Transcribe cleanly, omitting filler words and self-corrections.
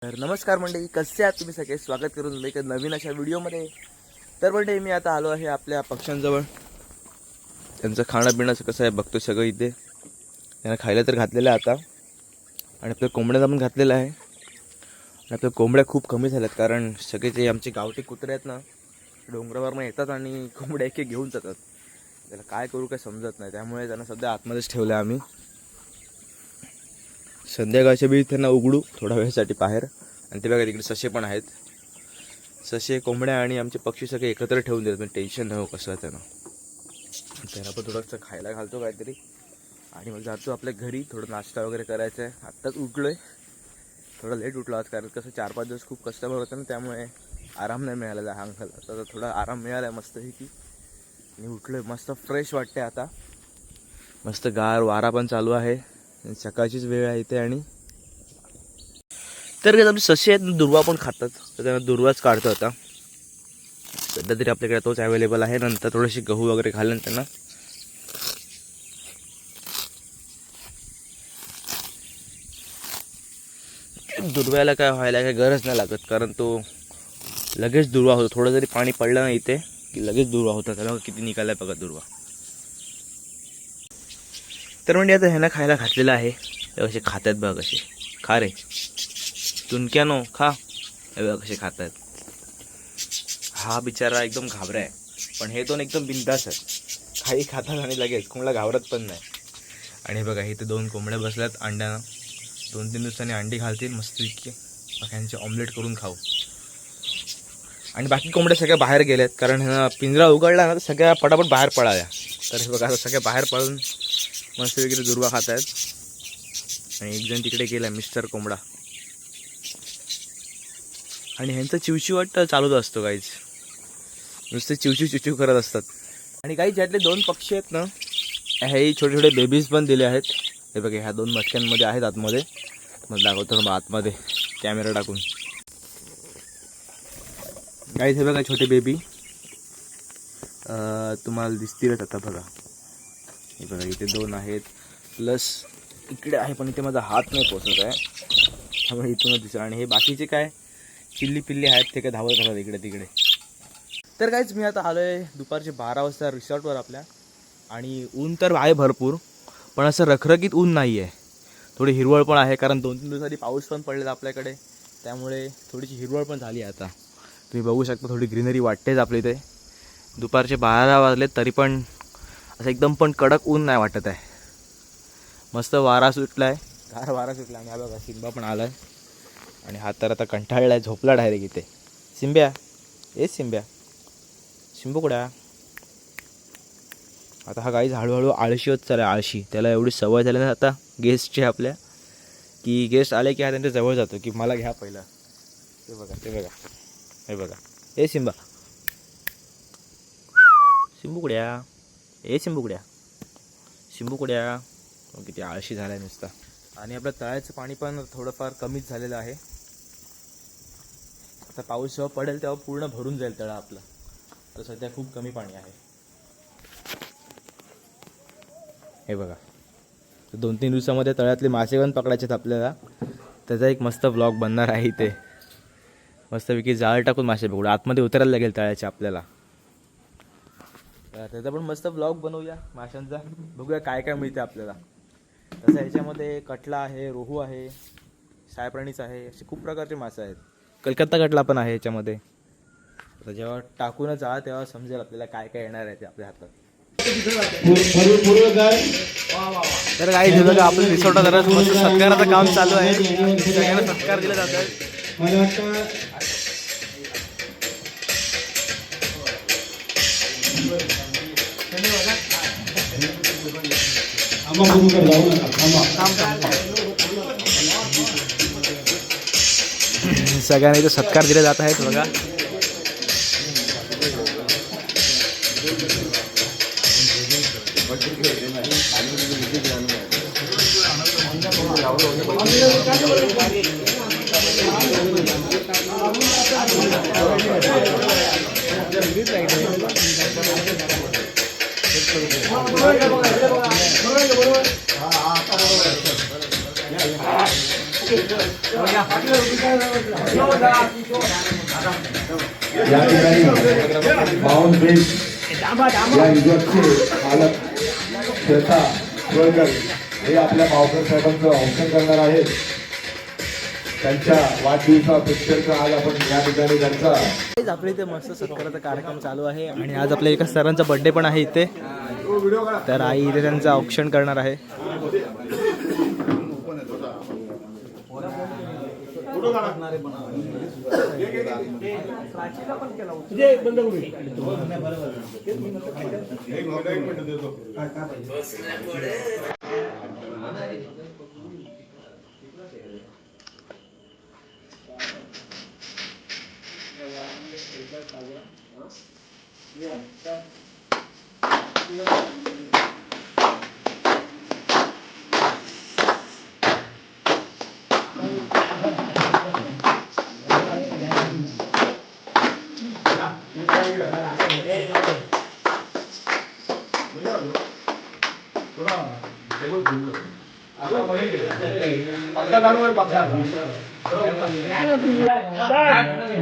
तर नमस्कार मंडळी, कसे आहात तुम्ही सगळे? स्वागत करून एक नवीन अशा व्हिडिओमध्ये. तर मंडळी मी आता आलो आहे आपल्या पक्ष्यांजवळ. त्यांचं खाणं पिणं कसं आहे बघतो सगळं इथे. त्यांना खायला तर घातलेलं आहे आता, आणि आपल्या कोंबड्यांना पण घातलेलं आहे. आणि आपल्या कोंबड्या खूप कमी झाल्यात, कारण सगळे जे आमचे गावठी कुत्रे आहेत ना, डोंगरावरनं येतात आणि कोंबड्या एक घेऊन जातात. त्याला काय करू काय समजत नाही, त्यामुळे त्यांना सध्या आतमध्येच ठेवलं आहे आम्ही. संध्याकाळच्या वेळी त्यांना उघडू थोड्या वेळासाठी बाहेर. आणि ते बघा तिकडे ससे पण आहेत. ससे, कोंबड्या आणि आमचे पक्षी सगळे एकत्र ठेवून देतात, म्हणजे टेन्शन नाही हो कसं त्यांना. त्यांना पण थोडंसं खायला घालतो काहीतरी, आणि मग जातो आपल्या घरी. थोडं नाश्ता वगैरे करायचं आहे. आत्ताच उठलो आहे, थोडं लेट उठलो आज, कारण कसं 4-5 दिवस खूप कस्टमर होतं ना, त्यामुळे आराम नाही मिळालेला अंगाला. आता थोडा आराम मिळाला आहे मस्तपैकी, आणि उठलो आहे. मस्त फ्रेश वाटते आता, मस्त गार वारा पण चालू आहे. सकाळचीच वेळ आहे इथे. आणि तर आमचे ससे आहेत, दुर्वा पण खातात, तर त्यांना दुर्वाच काढतो आता. सध्या तरी आपल्याकडे तोच अवेलेबल आहे. नंतर थोडीशी गहू वगैरे घालून त्यांना. दुर्व्याला काय व्हायला काय गरज नाही लागत, कारण तो लगेच दुर्वा होतो. थोडं जरी पाणी पडलं ना इथे की लगेच दुर्वा होता. त्याला किती निघालाय बघा दुर्वा. तर म्हणजे आता ह्यांना खायला घातलेलं आहे. कसे खातात बघा, कसे खा रे तुनक्यानो खा. हे बघा कसे खात आहेत. हा बिचारा एकदम घाबरा आहे, पण हे दोन एकदम बिंदास आहेत. काही खातात आणि लगेच कोणाला घाबरत पण नाही. आणि बघा इथे 2 कोंबड्या बसल्यात अंड्यानं. 2-3 दिवसांनी अंडी घालतील मस्त इतके. मग ह्यांचे ऑमलेट करून खाऊ. आणि बाकी कोंबड्या सगळ्या बाहेर गेल्यात, कारण ह्यांना पिंजरा उघडला ना तर सगळ्या पटापट बाहेर पळाल्या. तर हे बघा आता सगळ्या बाहेर पळून मस्त वगैरे दुर्वा खात आहेत. आणि एक जण तिकडे गेला, मिस्टर कोंबडा. आणि ह्यांचं चिवचिवाट चालूच असतो काहीच, नुसते चिवचिव करत असतात. आणि काही ज्यातले 2 पक्षी आहेत ना, हे छोटे छोटे बेबीज पण दिले आहेत. हे बघा ह्या 2 मटक्यांमध्ये आहेत आतमध्ये. मग दाखवतो ना आतमध्ये कॅमेरा टाकून. काही हे बघा छोटे बेबी तुम्हाला दिसतीलच आता बघा. हे बघा इथे 2 आहेत, प्लस इकडे आहे, पण इथे माझा हात नाही पोचत आहे, त्यामुळे इथूनच दिसत. आणि हे बाकीचे काय चिल्ली पिल्ली आहेत, ते काय धावत राहतात इकडे तिकडे. तर काहीच मी आता आलो आहे दुपारचे 12 वाजता रिसॉर्टवर आपल्या. आणि ऊन तर आहे भरपूर, पण असं रखरखीत ऊन नाही आहे. थोडी हिरवळ पण आहे, कारण 2-3 दिवसांनी पाऊस पण पडलेला आपल्याकडे, त्यामुळे थोडीशी हिरवळ पण झाली आहे आता. तुम्ही बघू शकता थोडी ग्रीनरी वाटतेच आपल्या इथे. दुपारचे 12 वाजले तरी पण असं एकदम पण कडक ऊन नाही वाटत आहे. मस्त वारा सुटला आहे, गार वारा सुटला. आणि हा बघा सिंबा पण आला आहे, आणि हा तर आता कंटाळला आहे, झोपला डायरेक्ट इथे. सिंब्या, सिंब्या, शिंबू कुठे? आता हा गाईज हळूहळू आळशी होत चालला. आळशी, त्याला एवढी सवय झाली ना आता गेस्टची आपल्या, की गेस्ट आले की हा त्यांच्या जवळ जातो की मला घ्या पहिलं. ते बघा, ते बघा, हे बघा. सिंबा, शिंबुकड्या, शिंबुकड्या, शिंबुकड्या. किती आळशी झाला आहे नुसता. आणि आपलं तळ्याचं पाणी पण थोडंफार कमीच झालेलं आहे. आता पाऊस जेव्हा पडेल तेव्हा पूर्ण भरून जाईल तळा आपला. तर सध्या खूप कमी पाणी आहे. हे बघा, 2-3 दिवसामध्ये तळ्यातले मासे पण पकडायचे आहेत आपल्याला. त्याचा एक मस्त ब्लॉग बनणार आहे इथे. मस्तपैकी जाळ टाकून मासे पकडू. आतमध्ये उतरायला लागेल तळ्याचे आपल्याला. त्याचा पण मस्त ब्लॉग बनवूया माशांचा. बघूया काय काय मिळते आपल्याला. तसं ह्याच्यामध्ये कटला आहे, रोहू आहे, सायप्राणीच आहे, असे खूप प्रकारचे मासे आहेत. कलकत्ता कटला पण आहे ह्याच्यामध्ये. आता जेव्हा टाकूनच जा तेव्हा समजेल आपल्याला काय काय येणार आहे ते आपल्या हातात. तर काही हे बघा आपल्या रिसॉर्टात जरा मस्त सत्काराचं काम चालू आहे. सगळ्यांना सत्कार दिला जात आहे. सगळ्यांना इथे सत्कार दिले जात आहेत बघा. या ठिकाणी माउंट बेस या रिसॉर्टचे मालक श्वेता गोळकर हे आपल्या मावकर साहेबांचं औक्षण करणार आहेत. त्यांच्या वाढदिवसापेक्षा आज आपण या ठिकाणी त्यांचा आपल्या इथे मस्त सत्काराचा कार्यक्रम चालू आहे आणि आज आपल्या एका सरांचा बर्थडे पण आहे इथे. तर आई इथे त्यांचं औक्षण करणार आहे. आणि